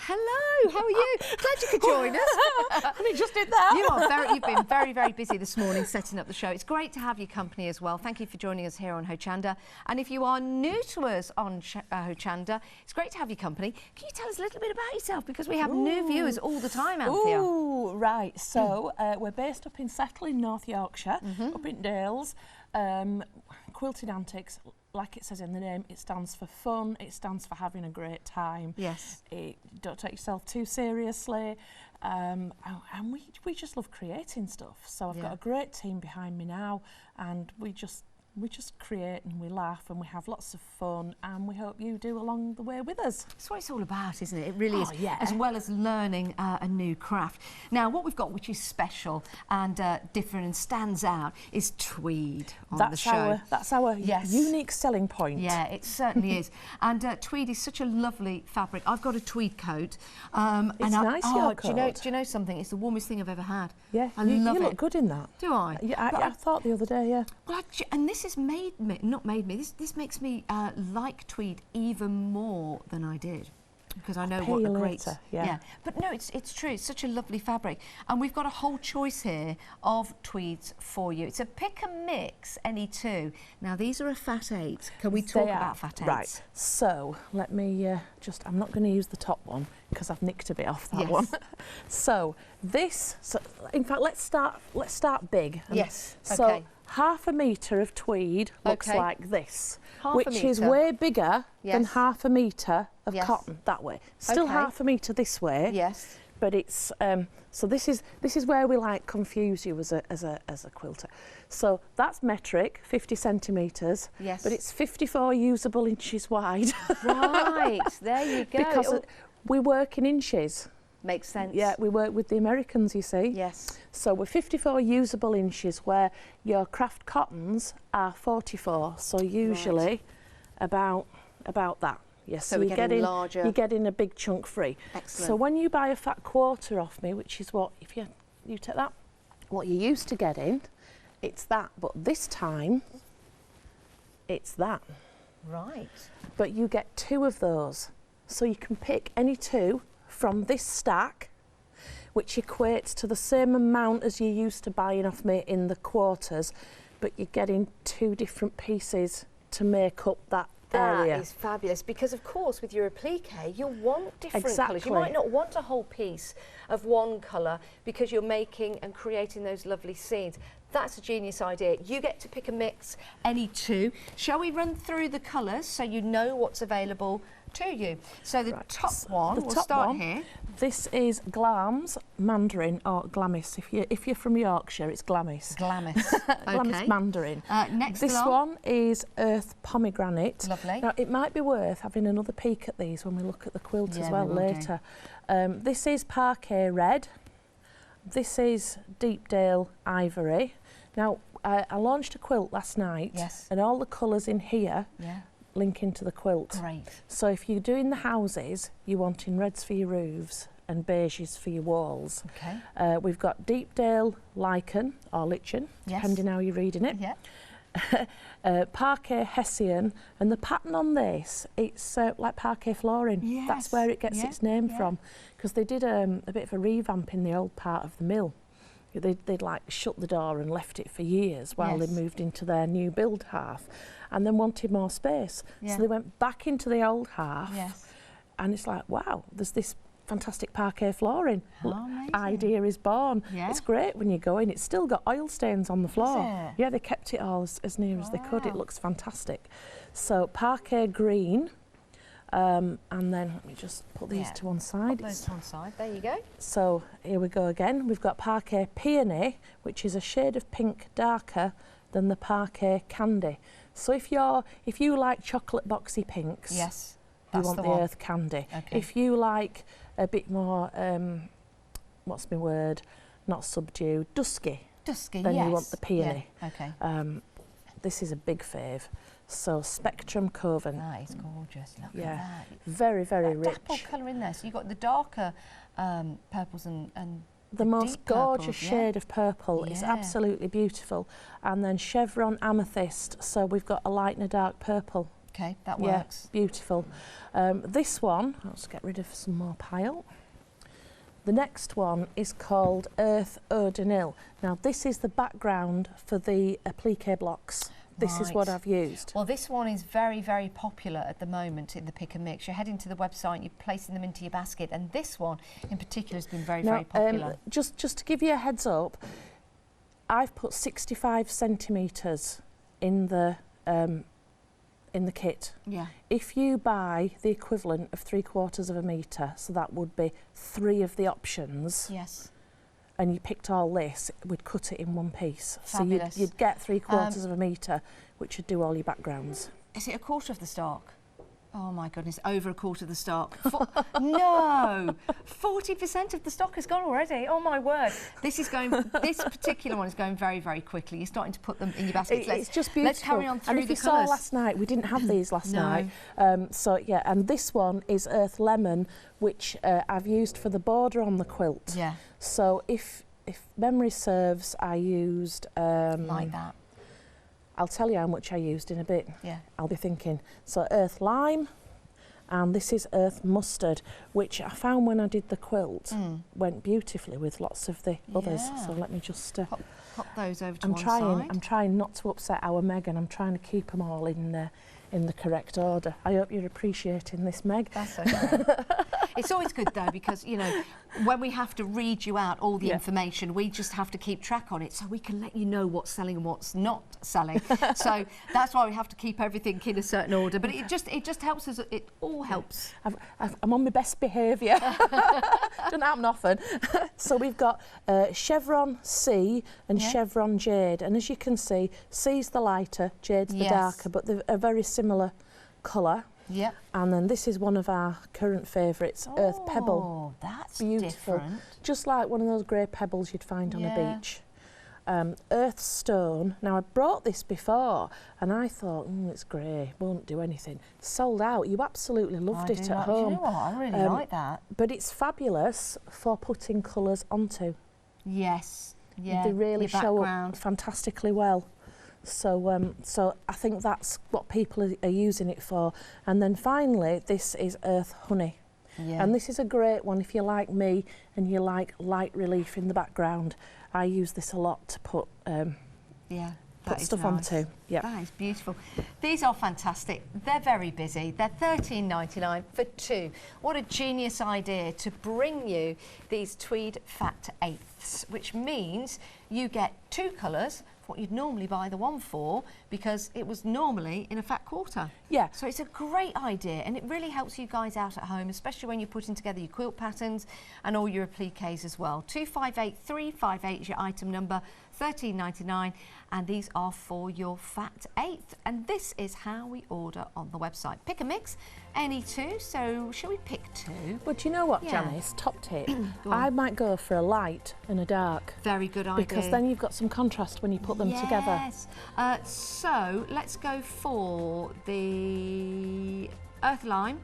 Hello, how are you? Glad you could join us. We just did that. You've been very, very busy this morning setting up the show. It's great to have your company as well. Thank you for joining us here on Hochanda. And if you are new to us on Hochanda, it's great to have your company. Can you tell us a little bit about yourself? Because we have new viewers all the time, Anthea. Ooh, right. So we're based up in Settle in North Yorkshire, up in Dales. Quilting Antics, like it says in the name, it stands for fun, it stands for having a great time. Yes. Don't take yourself too seriously. And we just love creating stuff. So I've got a great team behind me now, and we just create and we laugh and we have lots of fun, and we hope you do along the way with us. That's what it's all about, isn't it? It really is, yeah. As well as learning a new craft. Now, what we've got, which is special and different and stands out, is tweed on the show. That's our unique selling point. Yeah, it certainly is. And tweed is such a lovely fabric. I've got a tweed coat. It's nice, your coat. Do you know something? It's the warmest thing I've ever had. Yeah, I love it. You look good in that. Do I? Yeah, I thought the other day, yeah. Well, and this has this makes me like tweed even more than I did, because I know what a great But no, it's true. It's such a lovely fabric, and we've got a whole choice here of tweeds for you. It's a pick and mix, any two. Now these are a fat 8. Can we talk about fat 8s? Right. So let me I'm not going to use the top one because I've nicked a bit off that one. So in fact, let's start big. Yes. So okay. Half a metre of tweed looks like this, which is metre. Way bigger than half a metre of cotton that way. Still half a metre this way. Yes. But it's so this is where we like confuse you as a quilter. So that's metric, 50 centimetres. Yes. But it's 54 usable inches wide. Right. There you go. Because we work in inches. Makes sense. Yeah, we work with the Americans, you see. Yes. So we're 54 usable inches, where your craft cottons are 44. So usually about that. Yes. So we're getting larger. You're getting a big chunk free. Excellent. So when you buy a fat quarter off me, which is what, if you take that, what you're used to getting, it's that. But this time, it's that. Right. But you get 2 of those. So you can pick any 2 from this stack, which equates to the same amount as you're used to buying off me in the quarters, but you're getting 2 different pieces to make up that area. That is fabulous, because of course with your applique you want different colours. You Exactly. might not want a whole piece of one colour because you're making and creating those lovely scenes. That's a genius idea. You get to pick a mix, any 2. Shall we run through the colours so you know what's available to you? So the top one, we'll start here. This is Glam's Mandarin, or Glamis. If you're from Yorkshire, it's Glamis. Glamis. Glamis Mandarin. Next this one is Earth Pomegranate. Lovely. Now it might be worth having another peek at these when we look at the quilt as well later. This is Parquet Red. This is Deepdale Ivory. Now I launched a quilt last night, and all the colours in here link into the quilt. Great. So if you're doing the houses, you're wanting reds for your roofs and beiges for your walls. Okay. We've got Deepdale Lichen, or Lichen, depending how you're reading it. Yeah. Parquet Hessian, and the pattern on this, it's like parquet flooring. Yes. That's where it gets its name from, because they did a bit of a revamp in the old part of the mill. They'd like shut the door and left it for years while they moved into their new build half, and then wanted more space. So they went back into the old half, and it's like, wow, there's this fantastic parquet flooring. Idea is born. It's great when you go in. It's still got oil stains on the floor. Yeah, they kept it all as near as they could. It looks fantastic. So parquet green. And then let me just put these to one side. Put those to one side. There you go. So here we go again. We've got Parquet Peony, which is a shade of pink darker than the Parquet Candy. So if you like chocolate boxy pinks, you want the Earth Candy. Okay. If you like a bit more, what's my word? Not subdued, dusky. Then you want the Peony. Yeah. Okay. This is a big fave. So Spectrum Coven. That is gorgeous. Look at that. Very, very rich. Dapple colour in there. So you've got the darker purples and the most gorgeous shade of purple. It's absolutely beautiful. And then Chevron Amethyst. So we've got a light and a dark purple Okay, that works. Yeah, beautiful. This one, let's get rid of some more pile. The next one is called Earth O'Donnell. Now this is the background for the applique blocks. This is what I've used. Well, this one is very, very popular at the moment in the pick and mix. You're heading to the website, you're placing them into your basket, and this one in particular has been very, very popular. Just to give you a heads up, I've put 65 centimetres in the kit. Yeah. If you buy the equivalent of 3/4 of a metre, so that would be 3 of the options. Yes. And you picked all this, we'd cut it in one piece. Fabulous. So you'd get 3/4 of a metre, which would do all your backgrounds. Is it 1/4 of the stock? Oh my goodness, over 1/4 of the stock. No, 40% of the stock has gone already. Oh my word. This particular one is going very, very quickly. You're starting to put them in your baskets. It's just beautiful. Let's carry on through and if the you saw last night, we didn't have these last night. So yeah, and this one is Earth Lemon, which I've used for the border on the quilt. Yeah. So if memory serves, I used like that. I'll tell you how much I used in a bit. Yeah. I'll be thinking. So Earth Lime, and this is Earth Mustard, which I found when I did the quilt went beautifully with lots of the others. So let me just pop those over to one side. I'm trying not to upset our Meg, and I'm trying to keep them all in the correct order. I hope you're appreciating this, Meg. That's okay. It's always good though, because you know, when we have to read you out all the information, we just have to keep track on it so we can let you know what's selling and what's not selling. So that's why we have to keep everything in a certain order. But it just helps us. It all helps. I'm on my best behaviour. Doesn't happen often. So we've got Chevron C and Chevron Jade, and as you can see, C's the lighter, Jade's the darker, but they're a very similar colour. Yep. And then this is one of our current favourites, Earth Pebble. Oh, that's beautiful. Different. Just like one of those grey pebbles you'd find on a beach. Earth Stone. Now I brought this before and I thought, it's grey, won't do anything. Sold out. You absolutely loved it at home. You know what? I really like that. But it's fabulous for putting colours onto. Yes. Yeah. They really show up fantastically well. So so I think that's what people are using it for. And then finally, this is Earth Honey. Yeah. And this is a great one if you're like me and you like light relief in the background. I use this a lot to put put stuff onto. Yeah. That is beautiful. These are fantastic. They're very busy. They're $13.99 for 2. What a genius idea to bring you these tweed fat 8ths, which means you get 2 colours, what you'd normally buy the one for, because it was normally in a fat quarter. Yeah. So it's a great idea, and it really helps you guys out at home, especially when you're putting together your quilt patterns and all your appliques as well. 258358 is your item number, $13.99, and these are for your fat 8th. And this is how we order on the website. Pick a mix, any 2. So shall we pick 2? But you know what, Janice? Top tip. I might go for a light and a dark. Very good idea. Because then you've got some contrast when you put them together. Yes. So let's go for the Earth Lime.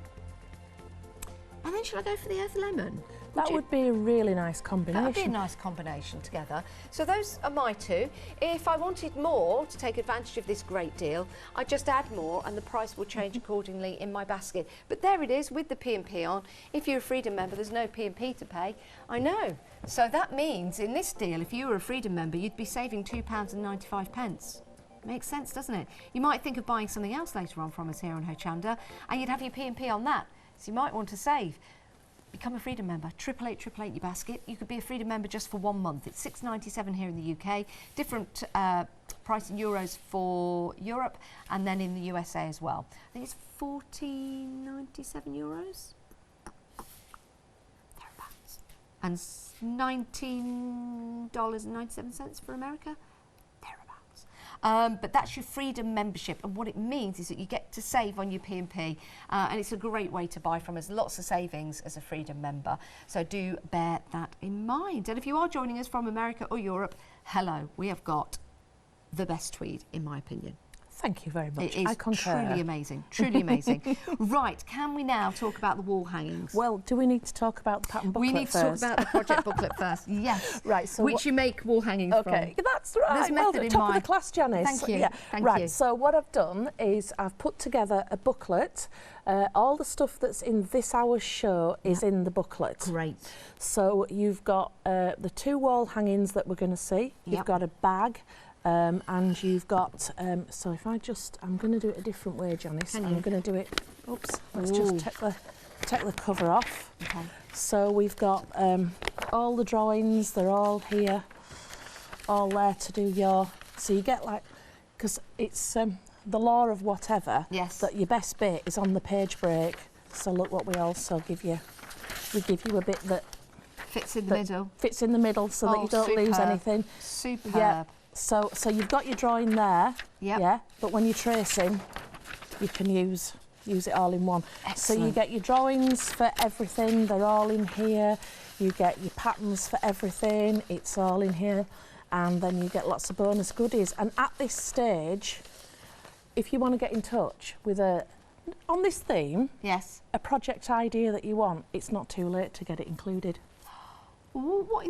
And then shall I go for the Earth Lemon? That would be a really nice combination. That would be a nice combination together. So those are my 2. If I wanted more to take advantage of this great deal, I'd just add more and the price will change accordingly in my basket. But there it is with the P&P on. If you're a Freedom member, there's no P&P to pay. I know. So that means in this deal, if you were a Freedom member, you'd be saving £2.95. Makes sense, doesn't it? You might think of buying something else later on from us here on Hochanda, and you'd have your P&P on that. So you might want to save. Become a Freedom member, 88888 your basket. You could be a Freedom member just for 1 month. It's $6.97 here in the UK. Different price in euros for Europe, and then in the USA as well. I think it's €14.97. Thereabouts. And $19.97 for America. But that's your Freedom membership, and what it means is that you get to save on your P&P, and it's a great way to buy from us. Lots of savings as a Freedom member, so do bear that in mind. And if you are joining us from America or Europe, hello, we have got the best tweed, in my opinion. Thank you very much. It is I concur. truly amazing, truly amazing. Right, can we now talk about the wall hangings? Well, do we need to talk about the pattern booklet We need to first? talk about the project booklet first, yes. Right, so which you make wall hangings from. Okay, that's right. There's method in top mind. of the class, Janice. Thank you, Yeah. thank right, you. so what I've done is I've put together a booklet. All the stuff that's in this hour's show is in the booklet. Great. So you've got the 2 wall hangings that we're going to see. You've got a bag. And you've got, so if I'm going to do it a different way, Janice. I'm going to do it, oops, let's just take the cover off. Okay. So we've got all the drawings, they're all here, all there to do your, so you get like, because it's the law of whatever, that your best bit is on the page break. So look what we also give you. We give you a bit that fits in the middle. Fits in the middle so that you don't lose anything. Superb. Yeah. So you've got your drawing there, yeah, but when you're tracing, you can use it all in one. Excellent. So you get your drawings for everything, they're all in here. You get your patterns for everything, it's all in here. And then you get lots of bonus goodies. And at this stage, if you want to get in touch with on this theme, a project idea that you want, it's not too late to get it included. Ooh, what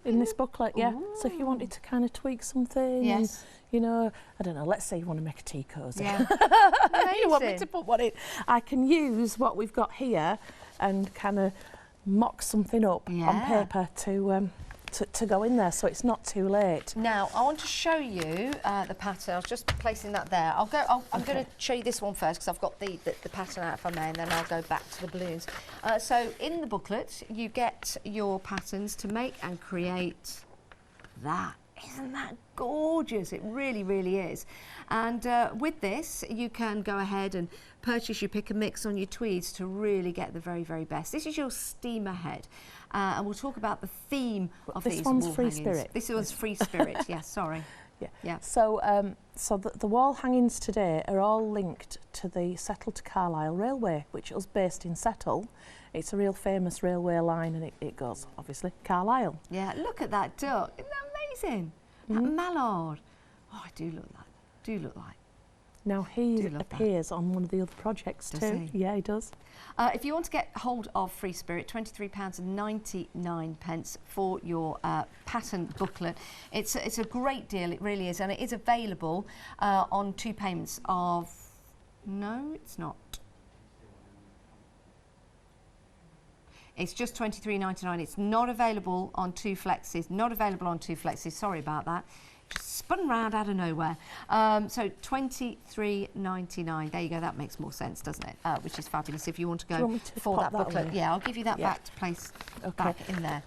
in this booklet, yeah. Ooh. So if you wanted to kind of tweak something, and, you know, I don't know, let's say you want to make a tea cosy. Yeah. You want me to put one in. I can use what we've got here and kind of mock something up on paper to go in there, so it's not too late. Now, I want to show you the pattern. I was just placing that there. I'm going to show you this one first because I've got the pattern out, if I may, and then I'll go back to the balloons. So in the booklet, you get your patterns to make and create that. Isn't that gorgeous? It really, really is. And with this, you can go ahead and purchase your pick and mix on your tweeds to really get the very, very best. This is your steamer head. And we'll talk about the theme of these wall hangings. This one's Free Spirit. This one's Free Spirit, yes, sorry. Yeah. So, the wall hangings today are all linked to the Settle to Carlisle Railway, which is based in Settle. It's a real famous railway line, and it goes, obviously, Carlisle. Yeah, look at that duck. Isn't that amazing? That mallard. Oh, I do look like. Now, he appears on one of the other projects too. Yeah, he does. If you want to get hold of Free Spirit, £23.99 for your pattern booklet. It's a great deal, it really is, and it is available on 2 payments of... No, it's not. It's just £23.99. It's not available on 2 flexes. Not available on 2 flexes. Sorry about that. Just spun round out of nowhere. So £23.99. There you go. That makes more sense, doesn't it? Which is fabulous. If you want to go for that booklet, I'll give you that back to place back in there.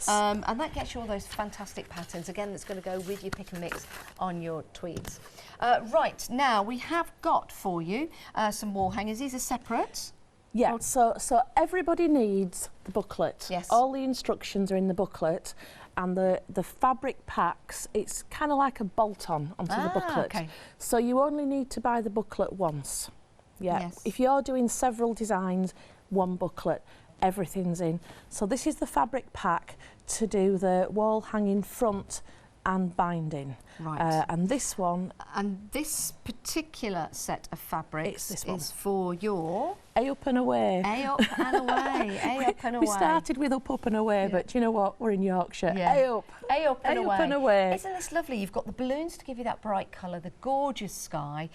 And that gets you all those fantastic patterns. Again, that's going to go with your pick and mix on your tweeds. Right now, we have got for you some wall hangers. These are separate. Yeah, so everybody needs the booklet. Yes. All the instructions are in the booklet, and the fabric packs, it's kind of like a bolt-on onto the booklet. Okay. So you only need to buy the booklet once. Yeah. Yes. If you're doing several designs, one booklet, everything's in. So this is the fabric pack to do the wall hanging front and binding. Right. And this one... And this particular set of fabrics is for your... A up and away. A up and away. A up and away. We started with up and away, but you know what? We're in Yorkshire. Yeah. A up. A up and away. A up and away. Isn't this lovely? You've got the balloons to give you that bright colour, the gorgeous sky.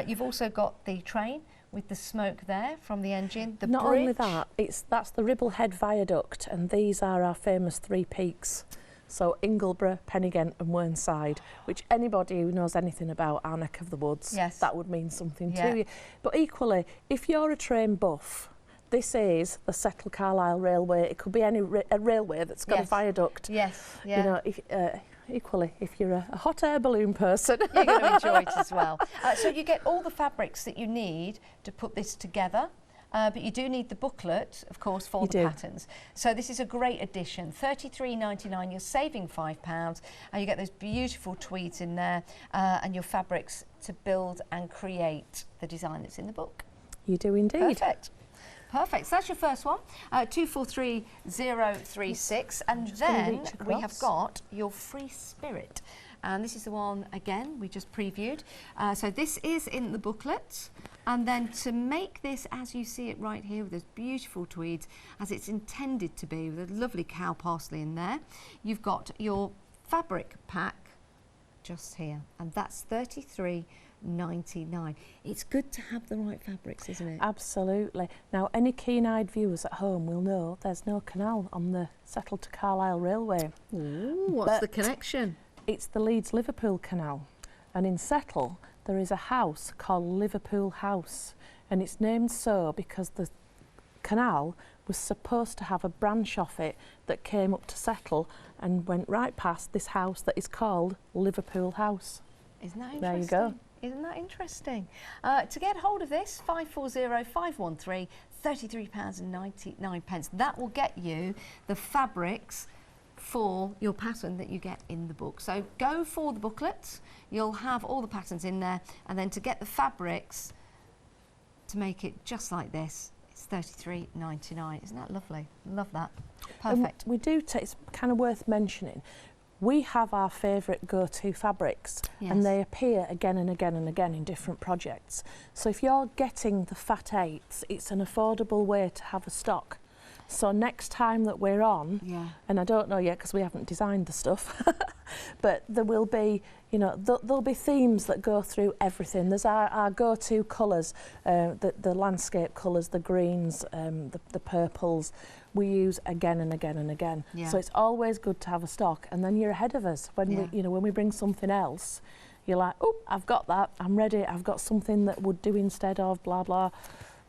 You've also got the train with the smoke there from the engine, the Not bridge. only that, that's the Ribblehead Viaduct, and these are our famous 3 peaks. So Ingleborough, Pennygent and Whernside, which anybody who knows anything about our neck of the woods, that would mean something to you. But equally, if you're a train buff, this is the Settle Carlisle Railway. It could be a railway that's got a viaduct. Yes, You know, equally, if you're a hot air balloon person, you're going to enjoy it as well. So you get all the fabrics that you need to put this together. But you do need the booklet, of course, for the patterns. So this is a great addition. £33.99, you're saving £5, and you get those beautiful tweeds in there and your fabrics to build and create the design that's in the book. You do indeed. Perfect. Perfect. So that's your first one, 243036, and then we have got your Free Spirit. And this is the one, again, we just previewed. So this is in the booklet. And then to make this, as you see it right here, with those beautiful tweeds, as it's intended to be, with a lovely cow parsley in there, you've got your fabric pack just here. And that's $33.99. It's good to have the right fabrics, isn't it? Absolutely. Now, any keen-eyed viewers at home will know there's no canal on the Settle to Carlisle Railway. Ooh, what's the connection? It's the Leeds-Liverpool Canal. And in Settle, there is a house called Liverpool House. And it's named so because the canal was supposed to have a branch off it that came up to Settle and went right past this house that is called Liverpool House. Isn't that interesting? There you go. Isn't that interesting? To get hold of this, 540513, £33.99. That will get you the fabrics for your pattern that you get in the book. So go for the booklet, you'll have all the patterns in there, and then to get the fabrics to make it just like this, it's $33.99. Isn't that lovely? Love that. Perfect. We do take, it's kind of worth mentioning, we have our favourite go-to fabrics, and they appear again and again and again in different projects. So if you're getting the Fat 8s, it's an affordable way to have a stock. So next time that we're on, and I don't know yet because we haven't designed the stuff, but there will be, you know, there'll be themes that go through everything. There's our go-to colours, the landscape colours, the greens, the purples, we use again and again and again. So it's always good to have a stock, and then you're ahead of us when we, you know, when we bring something else. You're like, oh, I've got that, I'm ready, I've got something that would do instead of blah blah.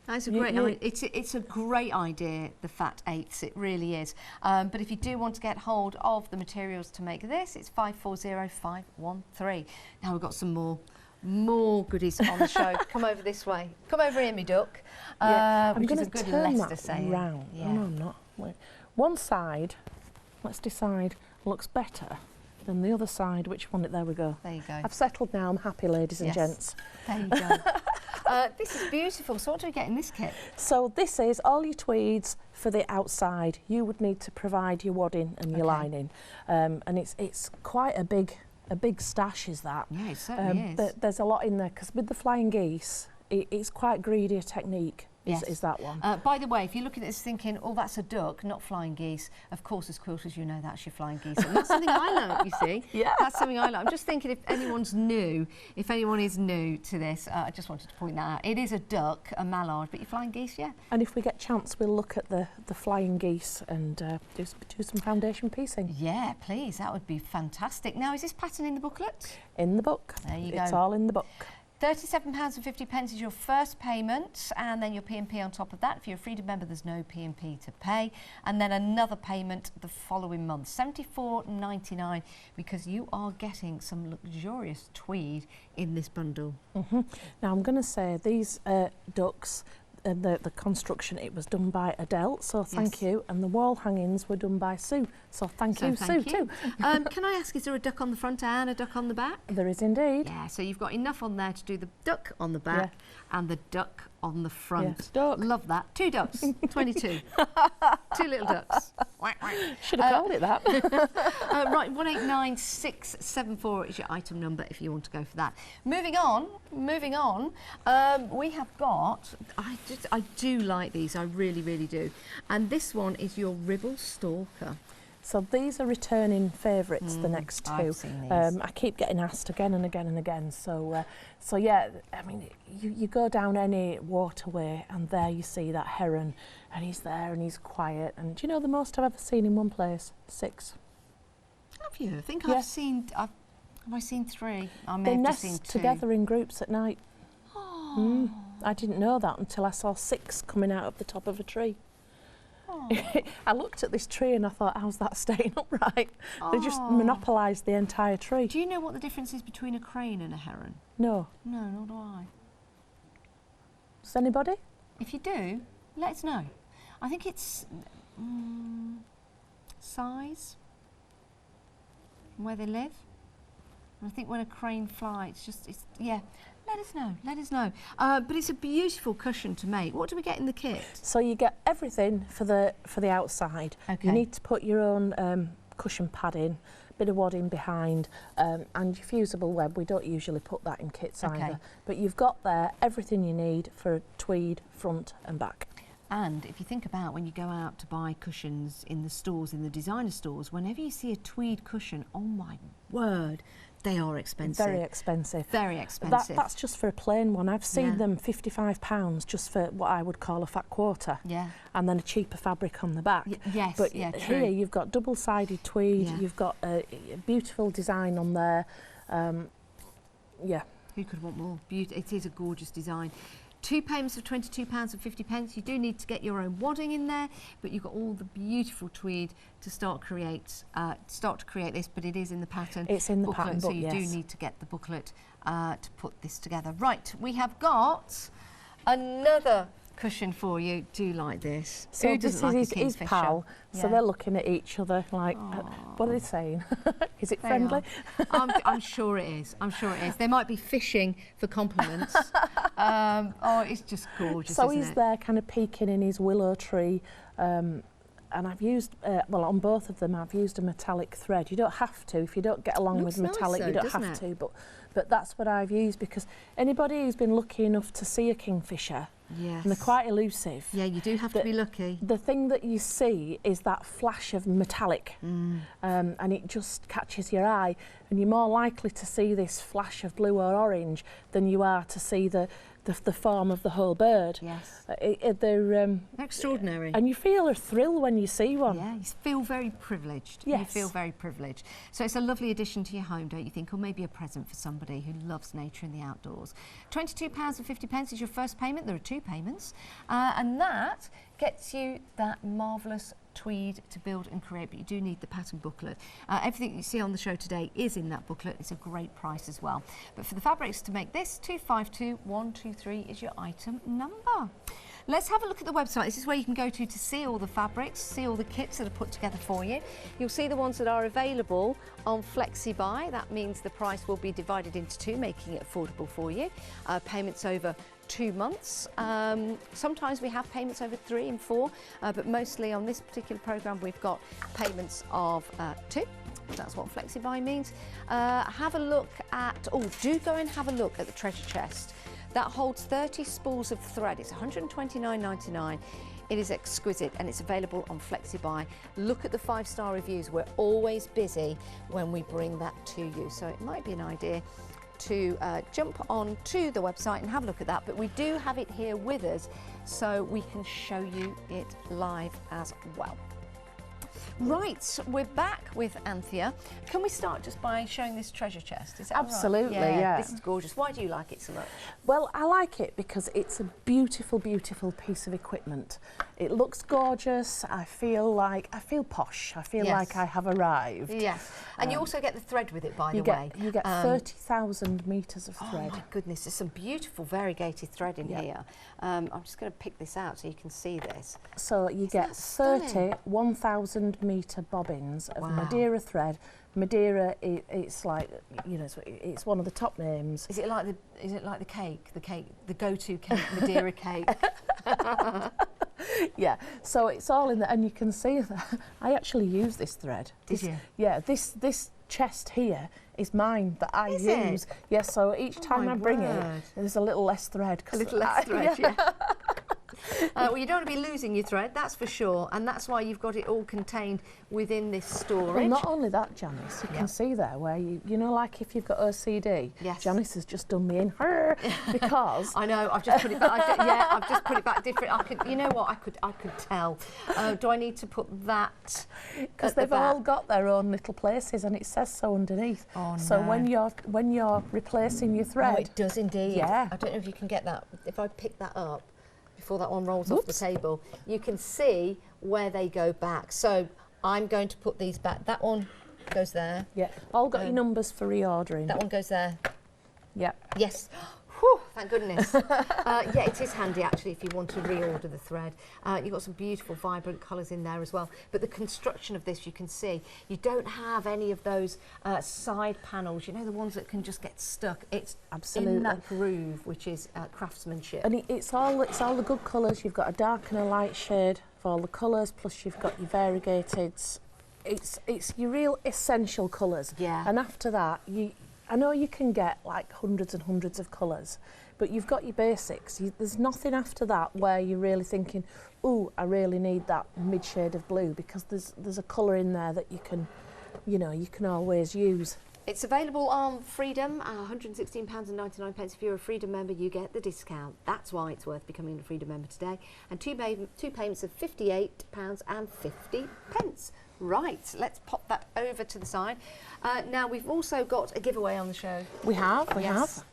That's a great idea. It's a great idea, the Fat 8s, it really is. But if you do want to get hold of the materials to make this, it's 540513. Now we've got some more goodies on the show. Come over this way. Come over here, me duck. I'm which going is to a good turn Leicester that saying. round. Yeah. No, I'm not. Wait. One side, let's decide, looks better than the other side. Which one? There we go. There you go. I've settled now. I'm happy, ladies and gents. There you go. This is beautiful. So what do we get in this kit? So this is all your tweeds for the outside. You would need to provide your wadding and your lining, and it's quite a big stash, is that? Yeah, it certainly is. But there's a lot in there because with the flying geese, it's quite greedy a technique. Is that one. By the way, if you're looking at this thinking, oh, that's a duck, not flying geese, of course, as quilters, you know that's your flying geese. And that's something I learned, you see. Yeah. That's something I learned. I'm just thinking if anyone is new to this, I just wanted to point that out. It is a duck, a mallard, but your flying geese, yeah. And if we get chance, we'll look at the flying geese and do some foundation piecing. Yeah, please, that would be fantastic. Now, is this pattern in the booklet? In the book. There you go. It's all in the book. £37.50 is your first payment, and then your P&P on top of that. If you're a Freedom member, there's no P&P to pay, and then another payment the following month, $74.99, because you are getting some luxurious tweed in this bundle. Now I'm going to say these ducks, the construction, it was done by Adele, so thank you, and the wall hangings were done by Sue, so thank you, Sue, too. Can I ask, is there a duck on the front and a duck on the back? There is indeed. Yeah, so you've got enough on there to do the duck on the back and the duck on the front. Yes, duck. Love that. 2 ducks, 22. 2 little ducks. Should have called it that. Right, 189674 is your item number if you want to go for that. Moving on, we have got, I do like these, I really, really do. And this one is your Ribble Stalker. So these are returning favourites, the next two. I've seen these. I keep getting asked again and again and again. So yeah, I mean, you go down any waterway and there you see that heron, and he's there and he's quiet. And do you know the most I've ever seen in one place? 6. Have you? I think I've seen. Have I seen 3? I may they have nest just seen 2. together in groups at night. Oh. I didn't know that until I saw 6 coming out of the top of a tree. I looked at this tree and I thought, how's that staying upright? They just monopolised the entire tree. Do you know what the difference is between a crane and a heron? No. No, nor do I. Does anybody? If you do, let us know. I think it's size, where they live. And I think when a crane flies, let let us know. But it's a beautiful cushion to make. What do we get in the kit? So you get everything for the outside. Okay. You need to put your own cushion pad in, bit of wadding behind, and your fusible web. We don't usually put that in kits either. But you've got there everything you need for a tweed front and back. And if you think about when you go out to buy cushions in the stores, in the designer stores, whenever you see a tweed cushion, oh my word, they are expensive. Very expensive. Very expensive. That's just for a plain one. I've seen them £55 just for what I would call a fat quarter. Yeah. And then a cheaper fabric on the back. Yes, but true. Here you've got double-sided tweed, you've got a beautiful design on there. Who could want more? It is a gorgeous design. 2 payments of £22.50. You do need to get your own wadding in there, but you've got all the beautiful tweed to start to create this. But it is in the pattern. It's in the booklet, pattern book, so you do need to get the booklet to put this together. Right, we have got another cushion for you. Do like this? So who doesn't like a kingfisher? his pal. So they're looking at each other like, what are they saying? Is it friendly? I'm sure it is. I'm sure it is. They might be fishing for compliments. It's just gorgeous. So isn't he's it? there kind of peeking in his willow tree. And I've used, well, on both of them, I've used a metallic thread. You don't have to. If you don't get along with metallic, you don't have to. But that's what I've used, because anybody who's been lucky enough to see a kingfisher, and they're quite elusive. Yeah, you do have to be lucky. The thing that you see is that flash of metallic, and it just catches your eye. And you're more likely to see this flash of blue or orange than you are to see the form of the whole bird. Yes. They're extraordinary. And you feel a thrill when you see one. Yeah, you feel very privileged. Yes. You feel very privileged. So it's a lovely addition to your home, don't you think? Or maybe a present for somebody who loves nature and the outdoors. £22.50 is your first payment. There are 2 payments. And that gets you that marvellous tweed to build and create, but you do need the pattern booklet. Everything you see on the show today is in that booklet. It's a great price as well. But for the fabrics to make this, 252123 is your item number. Let's have a look at the website. This is where you can go to see all the fabrics, see all the kits that are put together for you. You'll see the ones that are available on FlexiBuy. That means the price will be divided into 2, making it affordable for you. Payments over 2 months. Sometimes we have payments over 3 and 4, but mostly on this particular programme we've got payments of 2. That's what FlexiBuy means. Have a look at, do go and have a look at the treasure chest. That holds 30 spools of thread. It's £129.99. It is exquisite and it's available on FlexiBuy. Look at the 5-star reviews. We're always busy when we bring that to you, so it might be an idea to jump on to the website and have a look at that. But we do have it here with us, so we can show you it live as well. Right, we're back with Anthea. Can we start just by showing this treasure chest? Is that Absolutely, right? yeah. This is gorgeous. Why do you like it so much? Well, I like it because it's a beautiful, beautiful piece of equipment. It looks gorgeous. I feel posh. I feel like I have arrived. Yes, and you also get the thread with it, by the way. You get 30,000 metres of thread. Oh my goodness, there's some beautiful variegated thread in here. I'm just going to pick this out so you can see this. So you get 30 1,000-metre bobbins of Madeira thread. Madeira, it's like, you know, it's one of the top names. Is it like the cake, the go-to cake, Madeira cake? Yeah, so it's all in there, and you can see that I actually use this thread. Did you? Yeah, this chest here is mine that I use. Yeah, so each time I bring it, there's a little less thread. A little less thread, yeah. Well, you don't want to be losing your thread, that's for sure, and that's why you've got it all contained within this storage. Well, not only that, Janice, you can see there where you know, like if you've got OCD, Janice has just done me in because I know, I've just put it back. I've just put it back different. You know what? I could tell. Do I need to put that? Because they've all got their own little places, and it says so underneath. Oh, no. So when you're replacing your thread, it does indeed. Yeah. I don't know if you can get that. If I pick that up before that one rolls off the table, you can see where they go back. So I'm going to put these back. That one goes there. Yeah, all got your numbers for reordering. That one goes there. Yeah. Yes. Whew, thank goodness. Yeah, it is handy actually if you want to reorder the thread. You've got some beautiful vibrant colours in there as well. But the construction of this, you can see, you don't have any of those side panels, you know, the ones that can just get stuck. It's absolutely in that groove, which is craftsmanship. And it's all the good colours. You've got a dark and a light shade for all the colours, plus you've got your variegated. It's your real essential colours. Yeah. And after that, I know you can get like hundreds and hundreds of colours, but you've got your basics. There's nothing after that where you're really thinking, ooh, I really need that mid shade of blue, because there's a colour in there that you can, you know, you can always use. It's available on Freedom, £116.99. If you're a Freedom member, you get the discount. That's why it's worth becoming a Freedom member today. And two payments of £58.50. Right, let's pop that over to the side. Now, we've also got a giveaway on the show. We have.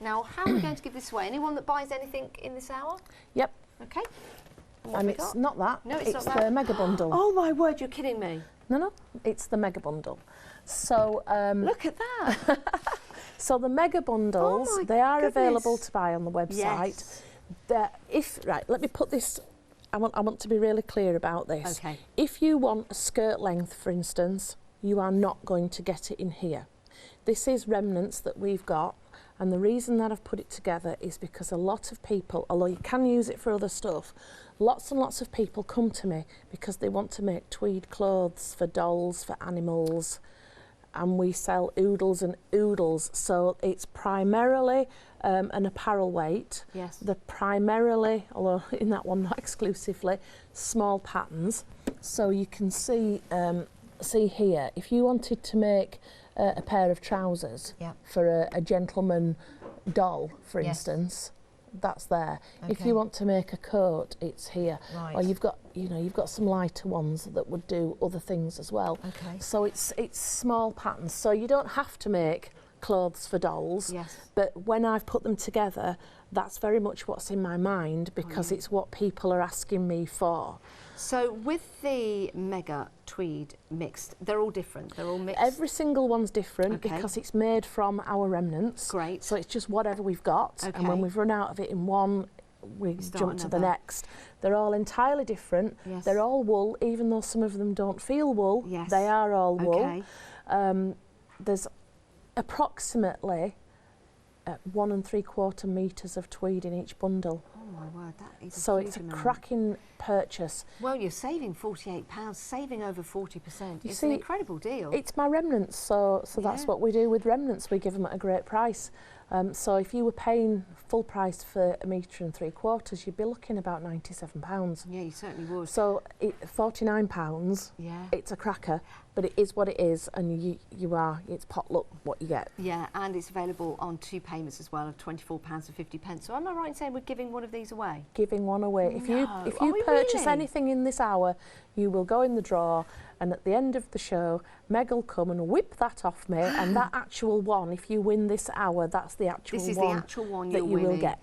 Now, how are we going to give this away? Anyone that buys anything in this hour? Yep. Okay. And it's not that. No, it's not the that. mega bundle. Oh, my word, you're kidding me. No, it's the mega bundle. So look at that. So the mega bundles, they are available to buy on the website. Yes. Let me put this. I want to be really clear about this. Okay. If you want a skirt length, for instance, you are not going to get it in here. This is remnants that we've got, and the reason that I've put it together is because a lot of people, although you can use it for other stuff, lots and lots of people come to me because they want to make tweed clothes for dolls, for animals, and we sell oodles and oodles. So it's primarily an apparel weight. Yes. They're primarily, although in that one not exclusively, small patterns. So you can see here, if you wanted to make a pair of trousers for a gentleman doll, for instance, that's there. Okay. If you want to make a coat, it's here. Right. Or you've got some lighter ones that would do other things as well. Okay. So it's small patterns. So you don't have to make clothes for dolls. Yes. But when I've put them together, that's very much what's in my mind, because it's what people are asking me for. So with the mega tweed mixed, they're all different. They're all mixed. Every single one's different because it's made from our remnants. Great. So it's just whatever we've got, and when we've run out of it in one, we jump to the next. They're all entirely different. Yes. They're all wool, even though some of them don't feel wool. Yes. They are all wool. Okay. There's approximately 1 3/4 metres of tweed in each bundle. Oh my word, that is so a huge it's a amount. cracking purchase. Well, you're saving £48, saving over 40%. You It's see, an incredible deal. It's my remnants, so that's what we do with remnants. We give them at a great price. So if you were paying full price for 1 3/4 you'd be looking about £97. Yeah, you certainly would. So £49, it's a cracker, but it is what it is, and it's potluck what you get. Yeah, and it's available on 2 payments as well of £24.50. So am I right in saying we're giving one of these away? Giving one away. If you Are purchase really? anything in this hour, you will go in the draw, and at the end of the show, Meg will come and whip that off me, and that actual one, if you win this hour, that's the actual one. This is the actual one that you're you winning. will get.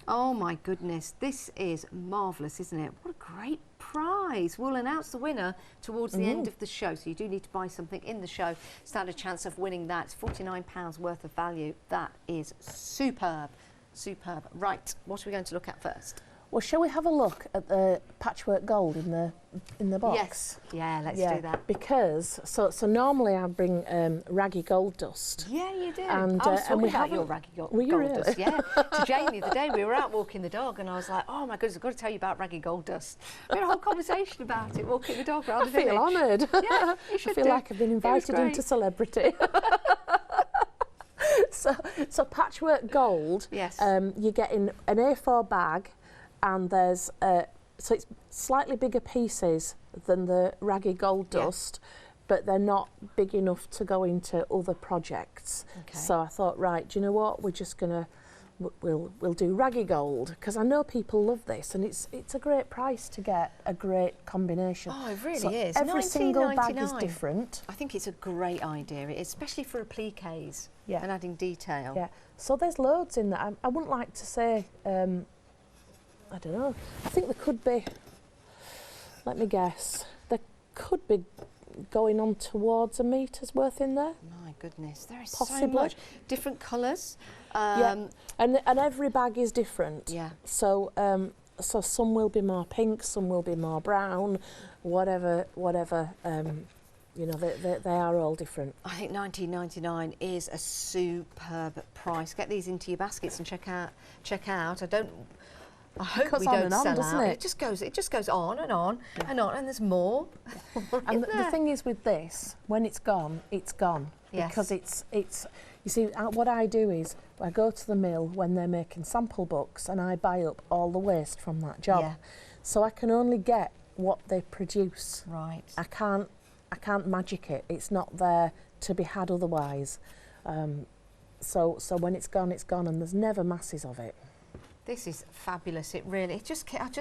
Oh my goodness, this is marvellous, isn't it? What a great prize. We'll announce the winner towards the end of the show, so you do need to buy something in the show. Stand a chance of winning that. It's £49 worth of value. That is superb. Superb. Right, what are we going to look at first? Well, shall we have a look at the patchwork gold in the box? Yes. Yeah, let's do that. Because so normally I bring raggy gold dust. Yeah, you do. And, I was talking we about your raggy gold dust. Yeah. To Jane the other day, we were out walking the dog, and I was like, "Oh my goodness, I've got to tell you about raggy gold dust." We had a whole convection about it, walking the dog around. I feel honoured. Yeah, you should I feel like I've been invited into celebrity. So patchwork gold. Yes. You're getting an A4 bag. And there's so it's slightly bigger pieces than the raggy gold dust, but they're not big enough to go into other projects. Okay. So I thought, right, do you know what? We're just gonna we'll do raggy gold, because I know people love this, and it's a great price to get a great combination. Oh, it really so is. Every single bag is $19.99. different. I think it's a great idea, especially for appliques and adding detail. Yeah. So there's loads in there. I wouldn't like to say. I don't know. I think there could be, let me guess, there could be going on towards a meter's worth in there. My goodness, there is Possibly. so much. Different colours. Yeah, and every bag is different. Yeah. So so some will be more pink, some will be more brown, whatever. You know, they are all different. I think $19.99 is a superb price. Get these into your baskets and check out. I hope we don't sell out. It just goes on and on and on, and there's more. And the thing is with this, when it's gone, it's gone. Yes. Because it's. You see, what I do is I go to the mill when they're making sample books, and I buy up all the waste from that job. Yeah. So I can only get what they produce. Right. I can't magic it. It's not there to be had otherwise. So when it's gone, and there's never masses of it. This is fabulous. It really.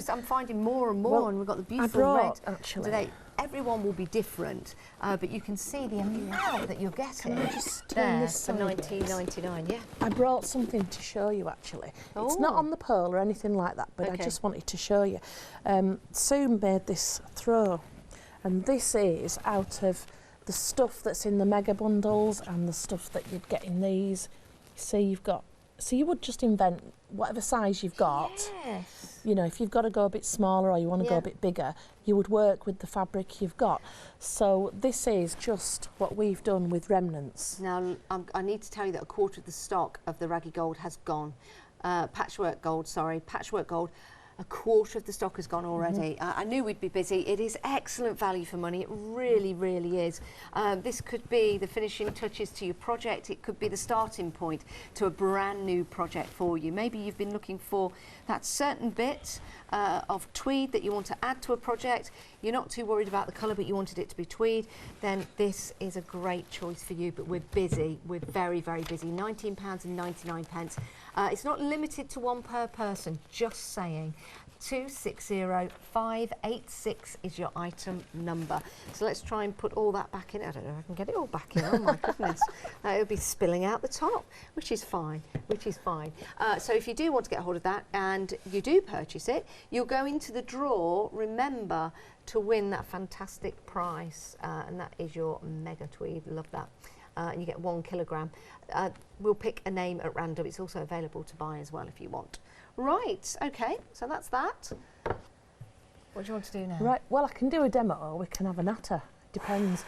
I'm finding more and more, and we've got the beautiful red actually today. Everyone will be different, but you can see the amount that you're getting. Can I just turn this for $19.99? Yeah. I brought something to show you actually. Oh. It's not on the pole or anything like that, but okay. I just wanted to show you. Sue made this throw, and this is out of the stuff that's in the mega bundles and the stuff that you'd get in these. See, so you would just invent whatever size you've got. Yes. You know, if you've got to go a bit smaller or you want to go a bit bigger, you would work with the fabric you've got. So this is just what we've done with remnants. Now, I need to tell you that a quarter of the stock of the Raggy Gold has gone. Patchwork gold, a quarter of the stock has gone already. I knew we'd be busy. It is excellent value for money. It really, really is. This could be the finishing touches to your project. It could be the starting point to a brand new project for you. Maybe you've been looking for that certain bit of tweed that you want to add to a project. You're not too worried about the colour, but you wanted it to be tweed. Then this is a great choice for you. But we're busy. We're very, very busy. £19.99. It's not limited to one per person, just saying. 260586 is your item number. So let's try and put all that back in. I don't know if I can get it all back in. Oh my goodness. It'll be spilling out the top, which is fine, so if you do want to get hold of that and you do purchase it, you'll go into the draw, remember, to win that fantastic prize, and that is your mega tweed. Love that. And you get 1 kilogram. We'll pick a name at random. It's also available to buy as well if you want. Right, okay, so that's that. What do you want to do now? Right, well, I can do a demo or we can have a natter. Depends.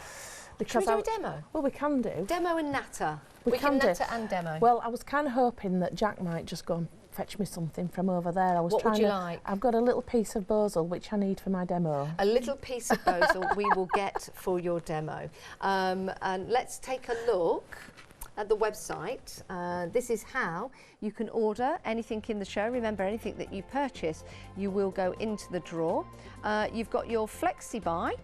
Should we do a demo? Well, we can do. Demo and natter. We can natter and demo. Well, I was kind of hoping that Jack might just go and fetch me something from over there. What would you like? I've got a little piece of basil which I need for my demo. A little piece of basil we will get for your demo. And let's take a look at the website. This is how you can order anything in the show. Remember, anything that you purchase, you will go into the draw. You've got your flexi buy.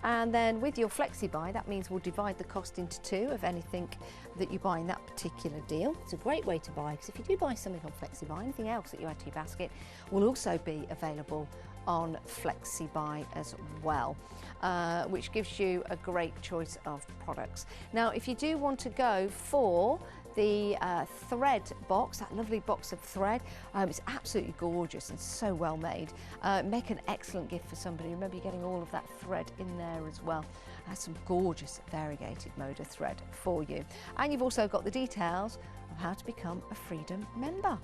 And then with your flexi buy, that means we'll divide the cost into 2 of anything that you buy in that particular deal. It's a great way to buy, because if you do buy something on flexi buy, anything else that you add to your basket will also be available on flexi buy as well, which gives you a great choice of products. Now, if you do want to go for the thread box, that lovely box of thread, it's absolutely gorgeous and so well made. Make an excellent gift for somebody. Remember, you're getting all of that thread in there as well. Some gorgeous variegated mode of thread for you. And you've also got the details of how to become a Freedom member.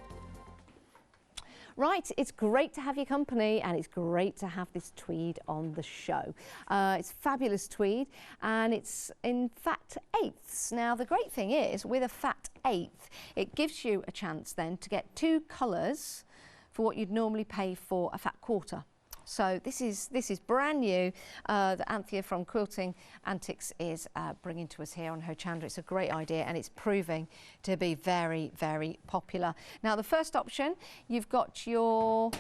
Right, it's great to have your company, and it's great to have this tweed on the show. It's fabulous tweed, and it's in fat eighths. Now, the great thing is, with a fat eighth, it gives you a chance then to get 2 colours for what you'd normally pay for a fat quarter. So this is brand new that Anthea from Quilting Antics is bringing to us here on Hochanda. It's a great idea, and it's proving to be very, very popular. Now, the first option, you've got your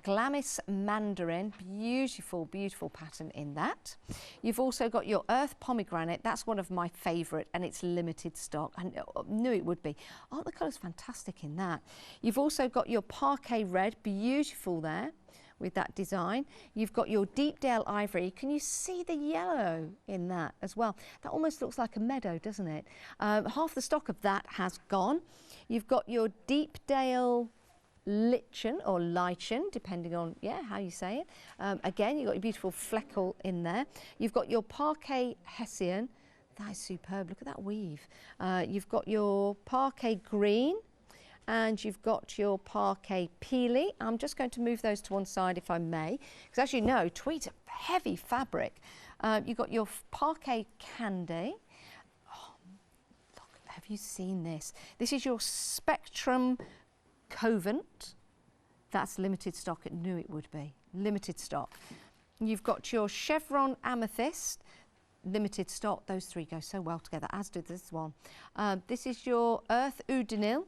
Glamis Mandarin, beautiful, beautiful pattern in that. You've also got your Earth Pomegranate. That's one of my favourite, and it's limited stock. I knew it would be. Aren't the colours fantastic in that? You've also got your Parquet Red, beautiful there with that design. You've got your Deepdale Ivory. Can you see the yellow in that as well? That almost looks like a meadow, doesn't it? Half the stock of that has gone. You've got your Deepdale lichen or lichen, depending on how you say it. Again, you've got your beautiful fleckle in there. You've got your parquet hessian. That is superb. Look at that weave. You've got your parquet green, and you've got your parquet peely. I'm just going to move those to one side if I may, because as you know, tweed's a heavy fabric. You've got your parquet candy. Oh, look, have you seen this? This is your Spectrum Covent. That's limited stock. I knew it would be. Limited stock. You've got your Chevron Amethyst. Limited stock. Those three go so well together, as do this one. This is your Earth Udinil.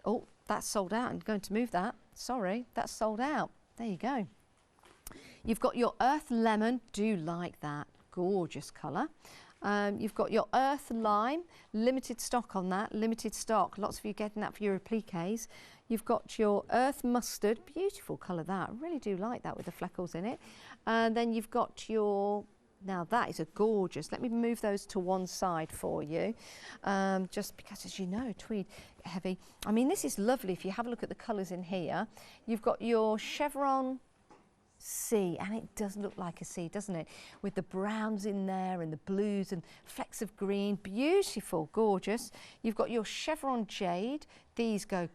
Oh, that's sold out. I'm going to move that. Sorry, that's sold out. There you go. You've got your Earth Lemon. Do like that. Gorgeous colour. You've got your Earth Lime. Limited stock on that. Limited stock. Lots of you getting that for your appliques. You've got your Earth Mustard. Beautiful colour that. I really do like that with the fleckles in it. And then you've got your... Now that is a gorgeous, let me move those to one side for you, just because, as you know, tweed heavy. I mean, this is lovely if you have a look at the colours in here. You've got your Chevron sea, and it does look like a sea, doesn't it? With the browns in there and the blues and flecks of green. Beautiful, gorgeous. You've got your Chevron jade. These go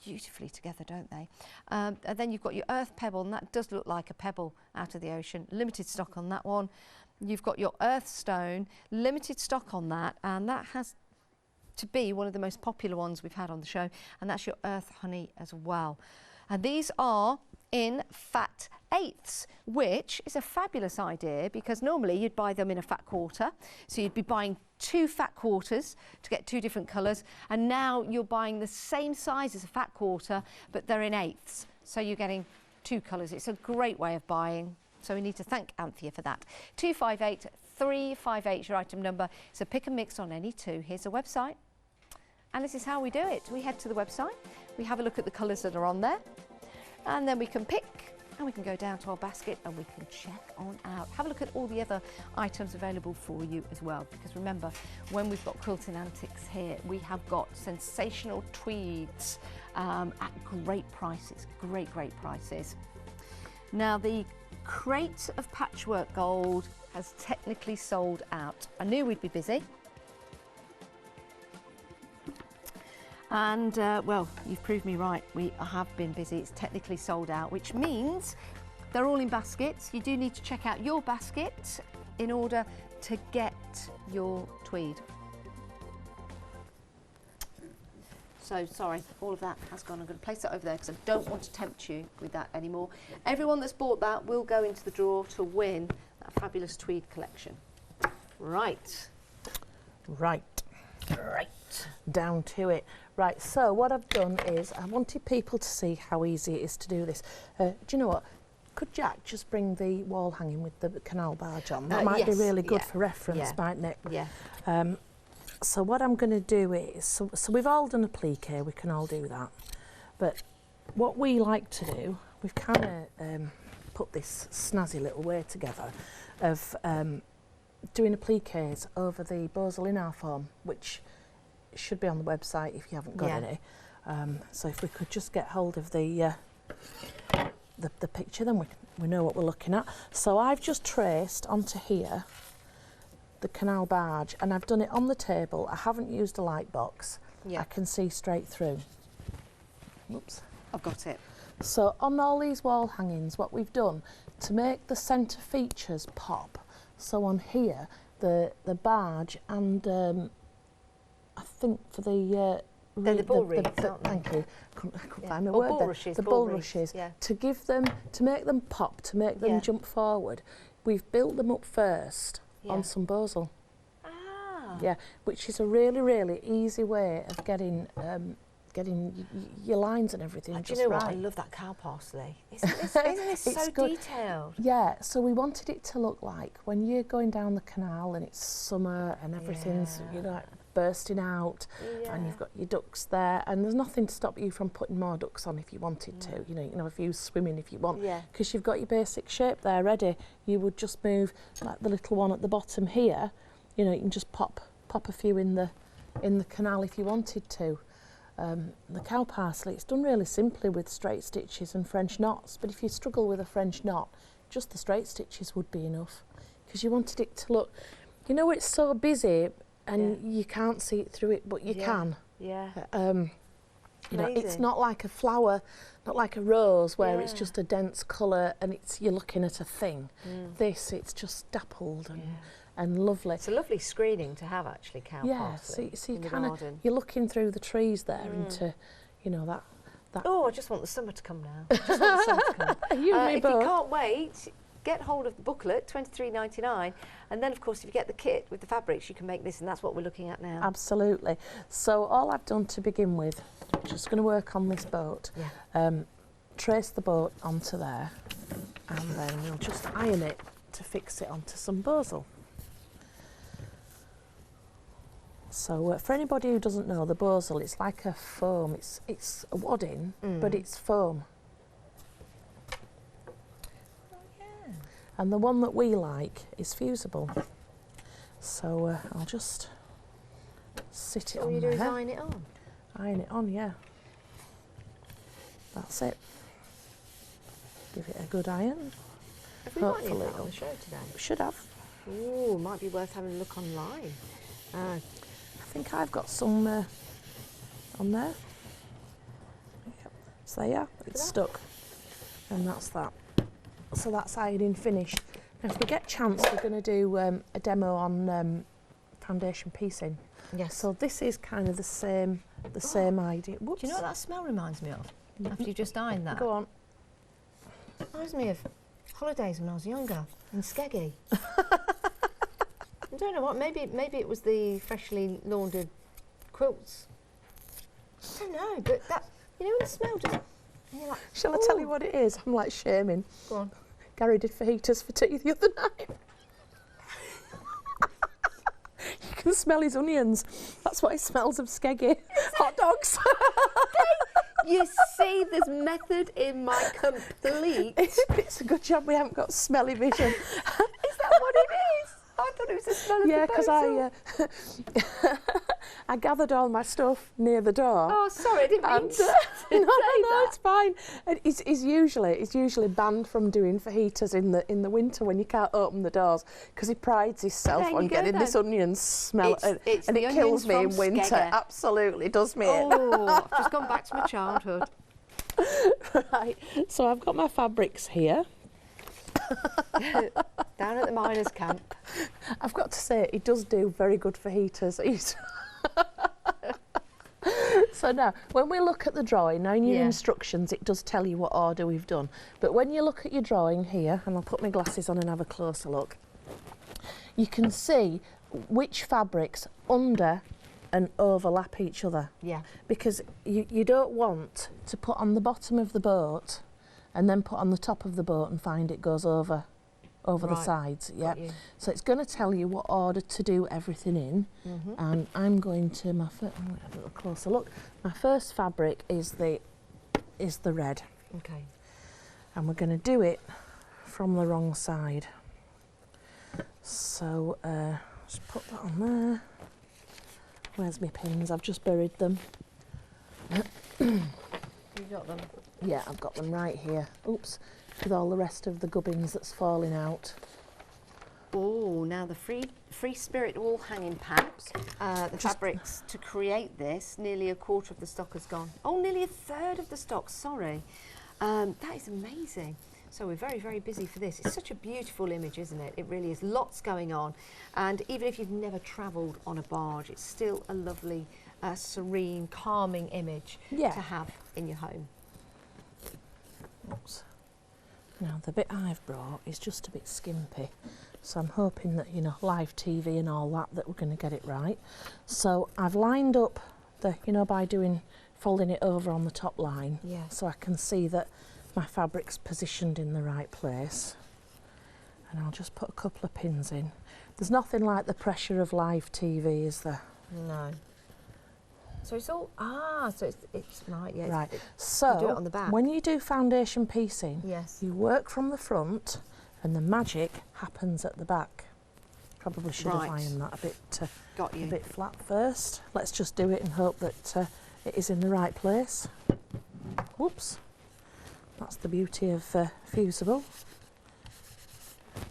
beautifully together, don't they? And then you've got your Earth Pebble, and that does look like a pebble out of the ocean. Limited stock on that one. You've got your Earth Stone, limited stock on that, and that has to be one of the most popular ones we've had on the show, and that's your Earth Honey as well. And these are in fat eighths, which is a fabulous idea, because normally you'd buy them in a fat quarter, so you'd be buying 2 fat quarters to get 2 different colours, and now you're buying the same size as a fat quarter, but they're in eighths, so you're getting 2 colours. It's a great way of buying, so we need to thank Anthea for that. 258358 is your item number. It's a pick and mix on any 2. Here's the website, and this is how we do it. We head to the website, we have a look at the colours that are on there, and then we can pick, and we can go down to our basket and we can check on out. Have a look at all the other items available for you as well, because remember, when we've got Quilting Antics here, we have got sensational tweeds at great prices, great prices. Now, the crate of patchwork gold has technically sold out. I knew we'd be busy. And, well, you've proved me right. We have been busy. It's technically sold out, which means they're all in baskets. You do need to check out your basket in order to get your tweed. So, sorry, all of that has gone. I'm going to place it over there because I don't want to tempt you with that anymore. Everyone that's bought that will go into the draw to win that fabulous tweed collection. Right. Down to it. Right, so what I've done is I wanted people to see how easy it is to do this. Do you know what? Could Jack just bring the wall hanging with the canal barge on? That might be really good for reference, mightn't it? Yeah. So what I'm going to do is, so we've all done a applique, we can all do that. But what we like to do, we've kind of put this snazzy little way together of doing appliques over the Bosal in our form, which should be on the website if you haven't got any. So if we could just get hold of the picture, then we know what we're looking at. So I've just traced onto here the canal barge, and I've done it on the table. I haven't used a light box. I can see straight through. Oops. I've got it. So on all these wall hangings, what we've done to make the centre features pop, so on here, the barge and I think for the they're the bull wreaths, aren't they? Thank you. I couldn't find my word there. The bulrushes. To give them, to make them pop, to make them jump forward, we've built them up first on some Bosal. Yeah, which is a really easy way of getting your lines and everything just right. Do you know what? I love that cow parsley. Isn't it so detailed? Yeah, so we wanted it to look like when you're going down the canal and it's summer and everything's, you know, bursting out and you've got your ducks there, and there's nothing to stop you from putting more ducks on if you wanted to. You know, if you use swimming if you want, because you've got your basic shape there ready. You would just move like the little one at the bottom here. You know, you can just pop a few in the canal if you wanted to. The cow parsley, it's done really simply with straight stitches and French knots, but if you struggle with a French knot, just the straight stitches would be enough, because you wanted it to look, you know, it's so busy and you can't see it through it, but you can. Yeah. You know, it's not like a flower, not like a rose where it's just a dense colour and you're looking at a thing. This, it's just dappled and lovely. It's a lovely screening to have, actually, cow parsley. So you kind of, you're looking through the trees there into, you know, that. Oh, I just want the summer to come now. I just want the summer to come. You and me if both. you can't wait, get hold of the booklet, $23.99, and then of course if you get the kit with the fabrics you can make this, and that's what we're looking at now. Absolutely. So all I've done to begin with, just going to work on this boat, trace the boat onto there, and then we'll just iron it to fix it onto some bozel. So for anybody who doesn't know, the bozel, it's like a foam, it's a wadding, but it's foam. And the one that we like is fusible. So I'll just sit it on there. All you do is iron it on? Iron it on, yeah. That's it. Give it a good iron. Have we got any of that on the show today? Should have. Ooh, might be worth having a look online. I think I've got some on there. Yep. So yeah, it's stuck. And that's that. So that's ironing finished. Now if we get a chance, we're going to do a demo on foundation piecing. Yes. So this is kind of the same idea. Whoops. Do you know what that smell reminds me of? After you just ironed that? Go on. Reminds me of holidays when I was younger in Skeggy. I don't know what. Maybe it was the freshly laundered quilts. I don't know, but that, you know, when the smell just. Like, shall I tell you what it is? I'm like shaming. Go on. Gary did fajitas for tea the other night. You can smell his onions. That's what it smells of Skeggy. Hot dogs. You see, there's method in my complete. It's a good job we haven't got smelly vision. Is that what it is? I thought it was the smell of the boat. because I gathered all my stuff near the door. Oh, sorry, I didn't mean to no, it's fine. And it's usually banned from doing fajitas in the winter when you can't open the doors, because he prides himself on getting this onion smell, and it kills me in winter. Skeggy. Absolutely does me in. Oh, I've just gone back to my childhood. Right, so I've got my fabrics here. Down at the miners' camp. I've got to say, it does do very good fajitas. So now, when we look at the drawing, now in your instructions, it does tell you what order we've done. But when you look at your drawing here, and I'll put my glasses on and have a closer look, you can see which fabrics under and overlap each other. Yeah. Because you don't want to put on the bottom of the boat and then put on the top of the boat and find it goes over the sides. Yeah. So it's going to tell you what order to do everything in. And I'm going to I'm going to have a little closer look. My first fabric is the red. Okay. And we're going to do it from the wrong side. So just put that on there. Where's my pins? I've just buried them. You got them? Yeah, I've got them right here. Oops, with all the rest of the gubbins that's falling out. Oh, now the Free Spirit wall hanging pants. The fabrics to create this, nearly a quarter of the stock has gone. Oh, nearly a third of the stock, sorry. That is amazing. So we're very, very busy for this. It's such a beautiful image, isn't it? It really is. Lots going on. And even if you've never travelled on a barge, it's still a lovely, serene, calming image to have in your home. Oops. Now the bit I've brought is just a bit skimpy, so I'm hoping that, you know, live TV and all that we're going to get it right. So I've lined up the, you know, by folding it over on the top line, so I can see that my fabric's positioned in the right place. And I'll just put a couple of pins in. There's nothing like the pressure of live TV, is there? No. So it's all, so it's right, yeah. Right, so you do it on the back. When you do foundation piecing, you work from the front and the magic happens at the back. Probably should have ironed that a bit flat first. Let's just do it and hope that it is in the right place. Whoops. That's the beauty of fusible.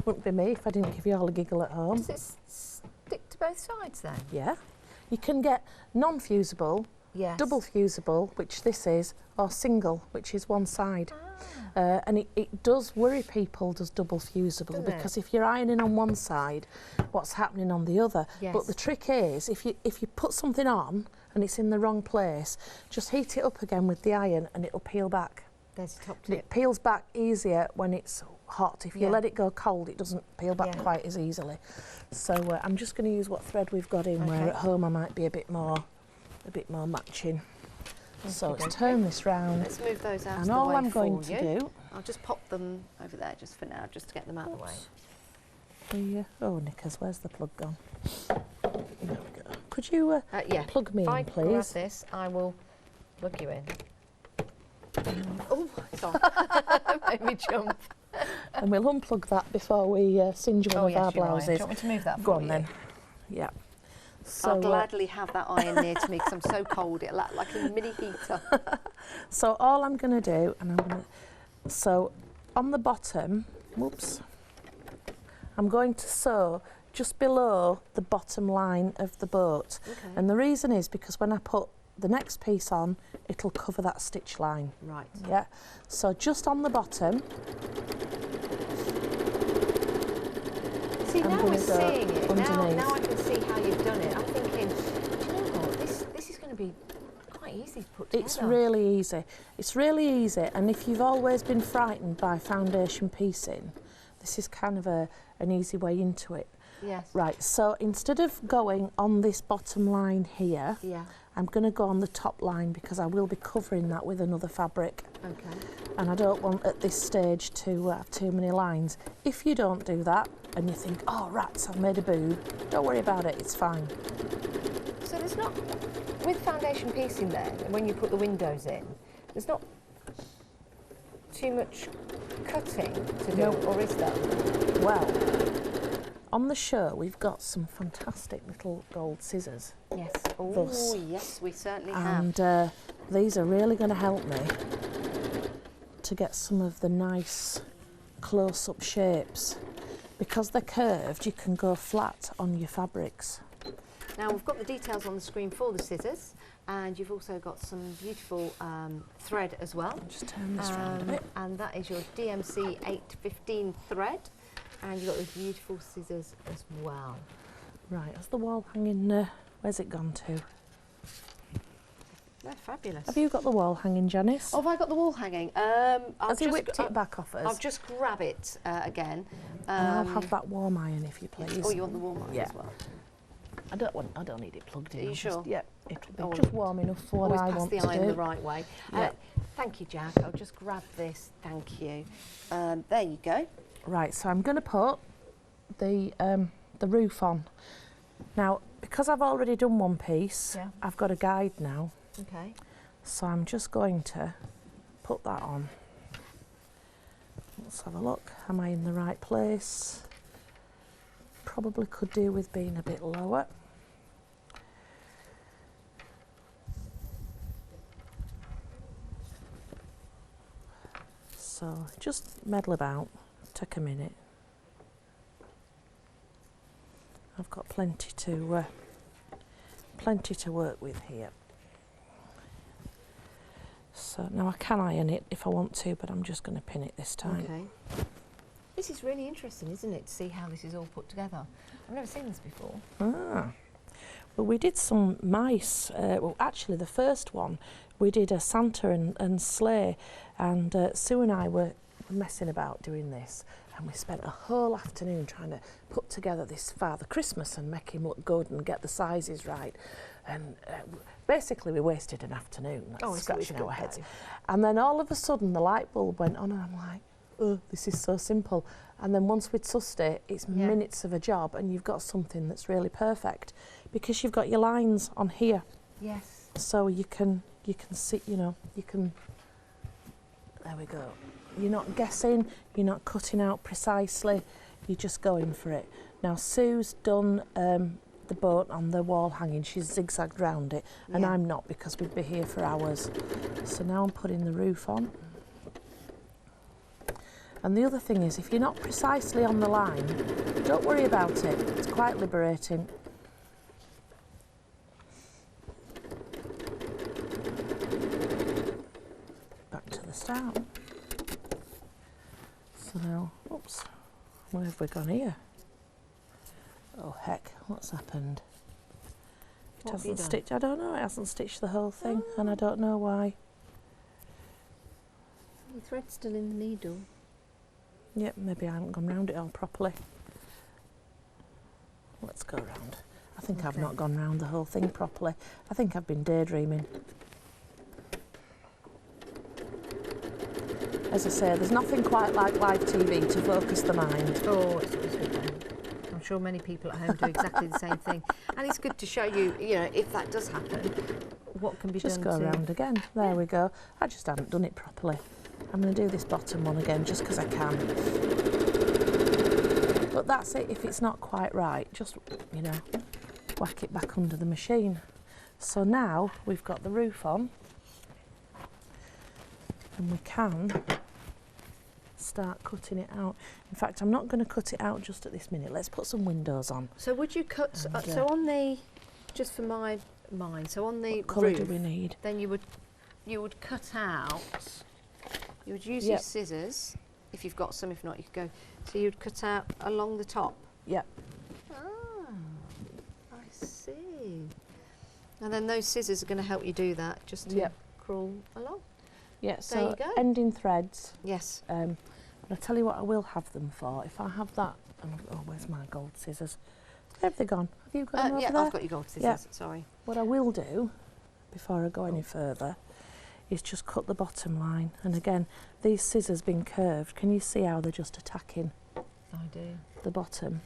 Wouldn't be me if I didn't give you all a giggle at home. Does it stick to both sides then? Yeah. You can get non-fusible, Yes. double fusible, which this is, or single, which is one side. And it does worry people, does double fusible, Doesn't because if you're ironing on one side, what's happening on the other? Yes. But the trick is, if you put something on and it's in the wrong place, just heat it up again with the iron and it'll peel back. There's the top And tip. it peels back easier when it's hot. If you Yeah. let it go cold, it doesn't peel back Yeah. quite as easily. So I'm just going to use what thread we've got in, where Okay. at home I might be a bit more matching. So Okay, let's turn this round. Let's move those out of And the all way I'm going for to you. do... I'll just pop them over there just for now, just to get them out of the way. Oh, Nickers, where's the plug gone? There we go. Could you Yeah. plug me If I in, grab please? this, I will plug you in. Oh, sorry. Made me jump. And we'll unplug that before we singe one of our you're right. Do blouses. you want me to move that Go for on you? then. Yeah. So, I'll gladly have that iron near to me because I'm so cold. It'll act like a mini heater. So all I'm going to do, so on the bottom, whoops, I'm going to sew just below the bottom line of the boat. Okay. And the reason is because when I put the next piece on, it'll cover that stitch line. Right. Yeah. So just on the bottom. See, I'm now gonna we're go seeing it. underneath. Now I can see how you've done it. I'm thinking, do you know what? This is going to be quite easy to put together. It's really easy. It's really easy, and if you've always been frightened by foundation piecing, this is kind of an easy way into it. Yes. Right, so instead of going on this bottom line here, Yeah. I'm going to go on the top line because I will be covering that with another fabric. Okay. And I don't want at this stage to have too many lines. If you don't do that and you think, oh rats, I've made a boob, don't worry about it, it's fine. So there's not, with foundation piecing then, when you put the windows in, there's not too much cutting to do, No. or is there? Well, on the show we've got some fantastic little gold scissors. Yes. Thus. Oh, yes, we certainly have. And these are really going to help me to get some of the nice close-up shapes. Because they're curved, you can go flat on your fabrics. Now we've got the details on the screen for the scissors, and you've also got some beautiful thread as well. I'll just turn this round a bit. And that is your DMC 815 thread, and you've got the beautiful scissors as well. Right, has the wall hanging, where's it gone to? They're fabulous. Have you got the wall hanging, Janice? Oh, have I got the wall hanging? Has he whipped it back off us? I'll just grab it again. And I'll have that warm iron if you please. Oh, you want the warm iron Yeah. as well? I don't need it plugged in. Are you I'll sure? Just, yeah, it'll be Oh, just warm enough for what Always I pass want the to iron do. the right way. Yeah. Thank you, Jack. I'll just grab this. Thank you. There you go. Right, so I'm going to put the roof on. Now, because I've already done one piece, Yeah. I've got a guide now. Okay. So I'm just going to put that on. Let's have a look. Am I in the right place? Probably could do with being a bit lower. So just meddle about, take a minute. I've got plenty to work with here. So now I can iron it if I want to, but I'm just going to pin it this time. Okay. This is really interesting, isn't it, to see how this is all put together? I've never seen this before. Ah. Well, we did some mice. Well, actually, the first one, we did a Santa and sleigh, and Sue and I were messing about doing this, and we spent a whole afternoon trying to put together this Father Christmas and make him look good and get the sizes right. And basically, we wasted an afternoon scratching our heads. And then all of a sudden, the light bulb went on, and I'm like, oh, this is so simple. And then once we'd sussed it, it's minutes of a job, and you've got something that's really perfect because you've got your lines on here. Yes. So you can see, you can. There we go. You're not guessing. You're not cutting out precisely. You're just going for it. Now Sue's done the boat on the wall hanging, she's zigzagged round it, and I'm not, because we'd be here for hours. So now I'm putting the roof on. And the other thing is, if you're not precisely on the line, don't worry about it. It's quite liberating. Back to the start. So now, oops, where have we gone here? Oh heck, what's happened? It hasn't stitched, I don't know, it hasn't stitched the whole thing, and I don't know why. The thread's still in the needle. Yep, maybe I haven't gone round it all properly. Let's go round. I think I've not gone round the whole thing properly. I think I've been daydreaming. As I say, there's nothing quite like live TV to focus the mind. Oh, it's always good fun. I'm sure many people at home do exactly the same thing. And it's good to show you, you know, if that does happen, what can be done. Just go around again. There we go. I just haven't done it properly. I'm going to do this bottom one again just because I can. But that's it. If it's not quite right, just, you know, whack it back under the machine. So now we've got the roof on, and we can start cutting it out. In fact, I'm not going to cut it out just at this minute. Let's put some windows on. So would you cut, so on the, just for my mind, so on the what colour roof, do we need? then you would cut out, you would use your scissors, if you've got some, if not you could go, so you'd cut out along the top. Yep. Ah, I see. And then those scissors are going to help you do that, just to crawl along. Yeah, There you go. ending threads. Yes. But I'll tell you what I will have them for. If I have that, oh, where's my gold scissors? Where have they gone? Have you got them over there? I've got your gold scissors, sorry. What I will do, before I go any further, is just cut the bottom line. And again, these scissors being curved, can you see how they're just attacking I do. the bottom?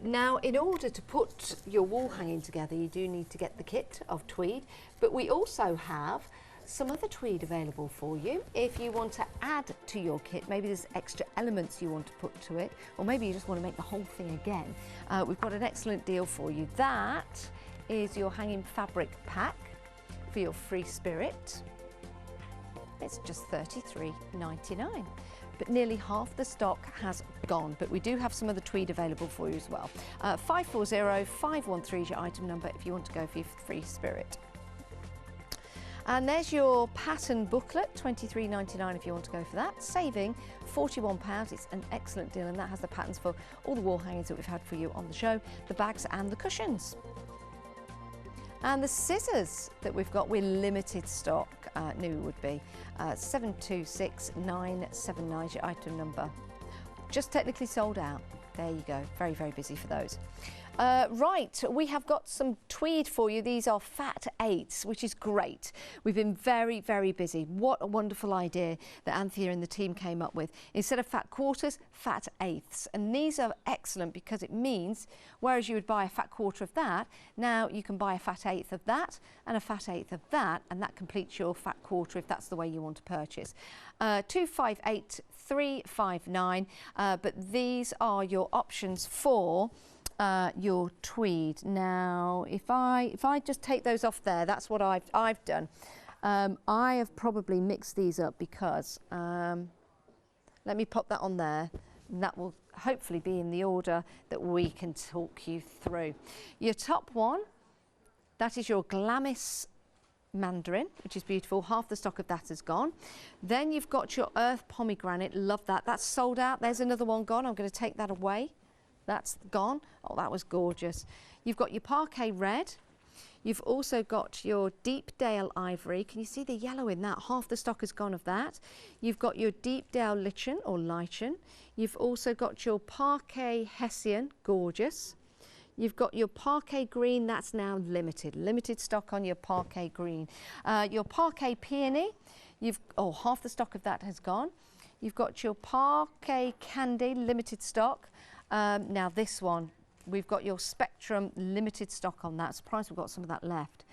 Now, in order to put your wall hanging together, you do need to get the kit of tweed, but we also have some other tweed available for you. If you want to add to your kit, maybe there's extra elements you want to put to it, or maybe you just want to make the whole thing again, we've got an excellent deal for you. That is your hanging fabric pack for your free spirit. It's just $33.99. But nearly half the stock has gone, but we do have some other tweed available for you as well. 540513 is your item number if you want to go for your free spirit. And there's your pattern booklet, $23.99 if you want to go for that, saving £41. It's an excellent deal, and that has the patterns for all the wall hangings that we've had for you on the show, the bags and the cushions. And the scissors that we've got, we're limited stock, knew we would be. 726979 is your item number. Just technically sold out. There you go, very, very busy for those. Right, we have got some tweed for you. These are fat eighths, which is great. We've been very, very busy. What a wonderful idea that Anthea and the team came up with. Instead of fat quarters, fat eighths. And these are excellent because it means, whereas you would buy a fat quarter of that, now you can buy a fat eighth of that and a fat eighth of that, and that completes your fat quarter if that's the way you want to purchase. 258359, but these are your options for your tweed. Now, if I just take those off there, that's what I've done. I have probably mixed these up because let me pop that on there, and that will hopefully be in the order that we can talk you through. Your top one, that is your Glamis Mandarin, which is beautiful. Half the stock of that has gone. Then you've got your Earth Pomegranate. Love that. That's sold out. There's another one gone. I'm going to take that away. That's gone. Oh, that was gorgeous. You've got your Parquet Red. You've also got your Deepdale Ivory. Can you see the yellow in that? Half the stock has gone of that. You've got your Deepdale Lichen or Lichen. You've also got your Parquet Hessian, gorgeous. You've got your Parquet Green, that's now limited stock on your Parquet Green. Your Parquet Peony, half the stock of that has gone. You've got your Parquet Candy, limited stock. Now this one, we've got your Spectrum, limited stock on that. Surprised we've got some of that left.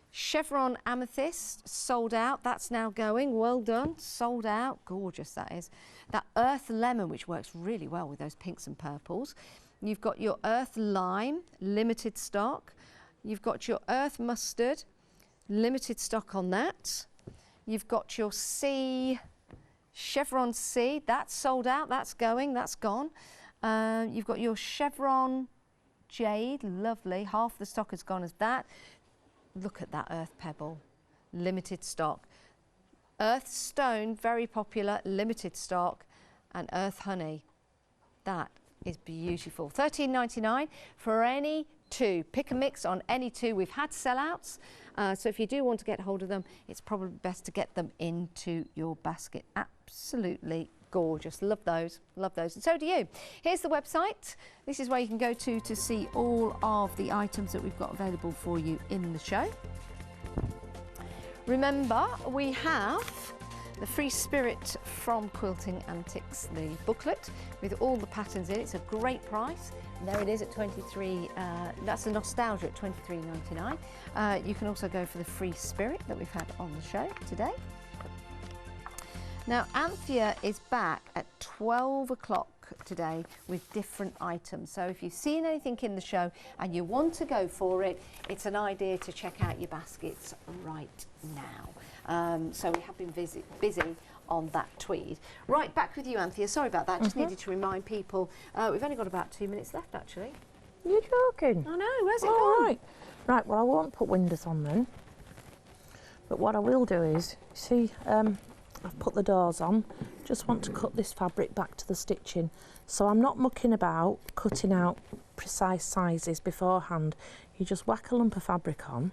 Chevron Amethyst, sold out. That's now going. Well done. Sold out. Gorgeous that is. That Earth Lemon, which works really well with those pinks and purples. You've got your earth lime, limited stock. You've got your earth mustard, limited stock on that. You've got your sea, chevron sea, that's sold out, that's going, that's gone. You've got your chevron jade, lovely, half the stock has gone as that. Look at that earth pebble, limited stock. Earth stone, very popular, limited stock. And earth honey, that is beautiful. $13.99 for any two. Pick a mix on any two. We've had sellouts, so if you do want to get hold of them, it's probably best to get them into your basket. Absolutely gorgeous. Love those, and so do you. Here's the website. This is where you can go to see all of the items that we've got available for you in the show. Remember, we have the Free Spirit from Quilting Antics, the booklet with all the patterns in it. It's a great price. And there it is at $23. That's the nostalgia at $23.99. You can also go for the Free Spirit that we've had on the show today. Now, Anthea is back at 12 o'clock today with different items. So if you've seen anything in the show and you want to go for it, it's an idea to check out your baskets right now. So we have been busy on that tweed. Right, back with you, Anthea. Sorry about that. Just needed to remind people. We've only got about 2 minutes left, actually. You're joking? I know. Where's it gone? Right, well, I won't put windows on then. But what I will do is, see, I've put the doors on. Just want to cut this fabric back to the stitching. So I'm not mucking about cutting out precise sizes beforehand. You just whack a lump of fabric on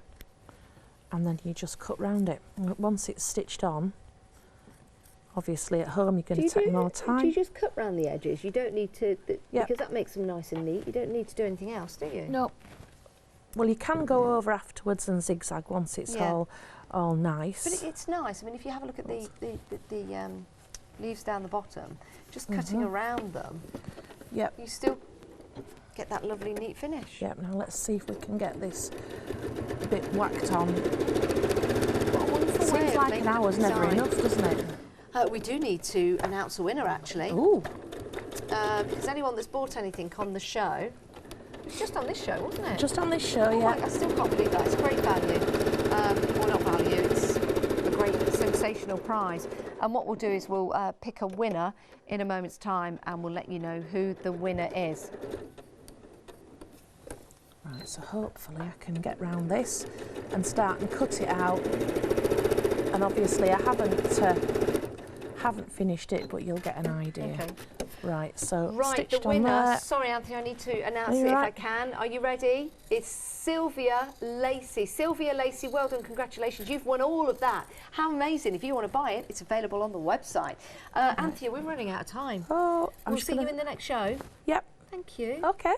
and then you just cut round it. Once it's stitched on, obviously at home you're going to take more time. Do you just cut round the edges? You don't need to, because that makes them nice and neat. You don't need to do anything else, do you? No. Well, you can go over afterwards and zigzag once it's all nice. But it's nice. I mean, if you have a look at the leaves down the bottom, just cutting around them, you still get that lovely neat finish. Yep, now let's see if we can get this bit whacked on. Seems like an hour's never enough, doesn't it? We do need to announce a winner, actually. Ooh. Because anyone that's bought anything on the show, it's just on this show, wasn't it? Just on this show, yeah. I still can't believe that. It's great value. Well, not value, it's a great sensational prize. And what we'll do is we'll pick a winner in a moment's time and we'll let you know who the winner is. Right, so hopefully I can get round this and start and cut it out. And obviously I haven't finished it, but you'll get an idea. Okay. Right, so right, the winner. Sorry, Anthea, I need to announce it if I can. Are you ready? It's Sylvia Lacey. Sylvia Lacey, well done, congratulations. You've won all of that. How amazing. If you want to buy it, it's available on the website. Anthea, we're running out of time. Oh, we'll see you in the next show. Yep. Thank you. Okay.